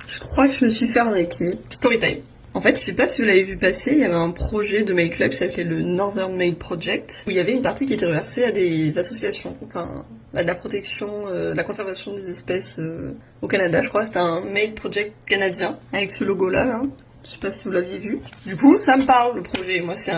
Je crois que je me suis fait arnaquer. Storytime. En fait, je sais pas si vous l'avez vu passer, il y avait un projet de Mail Club qui s'appelait le Northern Mail Project, où il y avait une partie qui était reversée à des associations, enfin, à de la protection, la conservation des espèces au Canada, je crois. C'était un Mail Project canadien, avec ce logo-là, là. Je sais pas si vous l'aviez vu. Du coup, ça me parle, le projet. Moi, c'est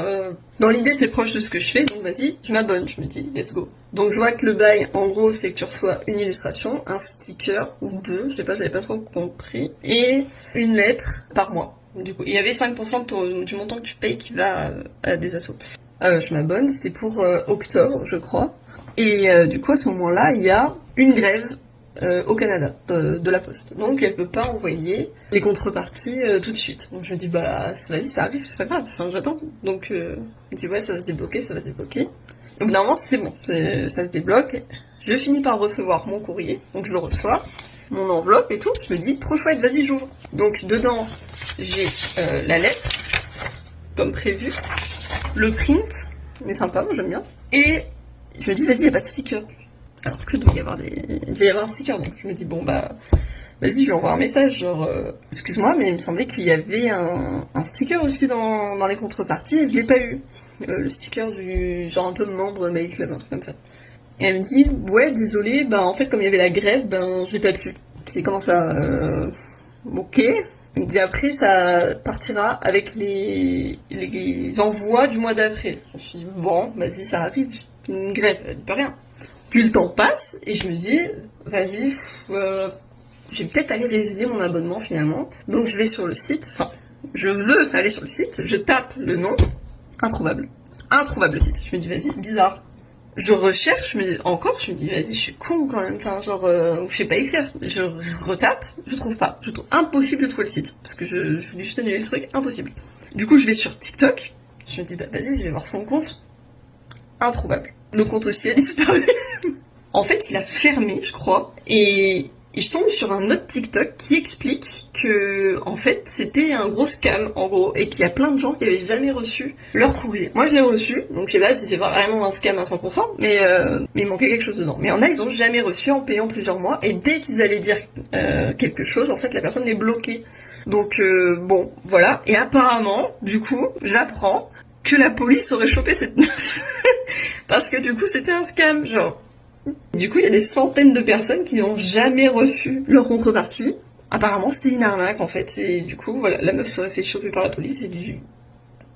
dans l'idée, c'est proche de ce que je fais, donc vas-y, je m'abonne, je me dis, let's go. Donc, je vois que le bail, en gros, c'est que tu reçois une illustration, un sticker, ou deux, je sais pas, j'avais pas trop compris, et une lettre par mois. Du coup, il y avait 5% du montant que tu payes qui va à des assos. Je m'abonne, c'était pour octobre, je crois. Et du coup, à ce moment-là, il y a une grève au Canada de la Poste. Donc, elle peut pas envoyer les contreparties tout de suite. Donc, je me dis, bah, vas-y, ça arrive, c'est pas grave, enfin, j'attends. Donc, je me dis, ouais, ça va se débloquer, ça va se débloquer. Donc, normalement, c'est bon, ça se débloque. Je finis par recevoir mon courrier, donc je le reçois, mon enveloppe et tout. Je me dis, trop chouette, vas-y, j'ouvre. Donc, dedans, j'ai la lettre, comme prévu, le print, mais sympa, moi j'aime bien. Et je me dis, vas-y, y a pas de sticker. Alors que il devait y avoir un sticker, donc je me dis, bon bah, vas-y, je lui envoie un message, genre, excuse-moi, mais il me semblait qu'il y avait un sticker aussi dans les contreparties, et je l'ai pas eu. Le sticker du genre un peu membre Mail Club, un truc comme ça. Et elle me dit, ouais, désolé, bah en fait, comme il y avait la grève, ben j'ai pas pu. C'est comment ça, ok. Il me dit après ça partira avec les envois du mois d'après. Je me suis dit bon, vas-y, ça arrive, une grève, elle peut rien. Puis le temps passe et je me dis vas-y, je vais peut-être aller résilier mon abonnement finalement. Donc je vais sur le site, enfin je veux aller sur le site, je tape le nom, introuvable le site. Je me dis vas-y, c'est bizarre. Je recherche, mais encore, je me dis, vas-y, je suis con quand même, enfin, genre, je sais pas écrire. Je retape, je trouve pas. Je trouve impossible de trouver le site. Parce que je voulais juste annuler le truc, impossible. Du coup, je vais sur TikTok, je me dis, bah, vas-y, je vais voir son compte. Introuvable. Le compte aussi a disparu. En fait, il a fermé, je crois, et je tombe sur un autre TikTok qui explique que, en fait, c'était un gros scam, en gros, et qu'il y a plein de gens qui avaient jamais reçu leur courrier. Moi, je l'ai reçu, donc je sais pas si c'est vraiment un scam à 100%, mais il manquait quelque chose dedans. Mais il y en a, ils ont jamais reçu en payant plusieurs mois, et dès qu'ils allaient dire quelque chose, en fait, la personne les bloquait. Donc, bon, voilà. Et apparemment, du coup, j'apprends que la police aurait chopé cette meuf. Parce que, du coup, c'était un scam, genre... Du coup, il y a des centaines de personnes qui n'ont jamais reçu leur contrepartie. Apparemment, c'était une arnaque, en fait. Et du coup, voilà, la meuf serait fait choper par la police. Et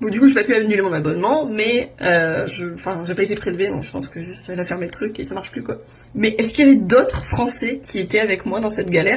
bon, du coup, j'ai pas pu annuler mon abonnement, mais j'ai pas été prélevé, donc je pense que juste elle a fermé le truc et ça marche plus, quoi. Mais est-ce qu'il y avait d'autres Français qui étaient avec moi dans cette galère ?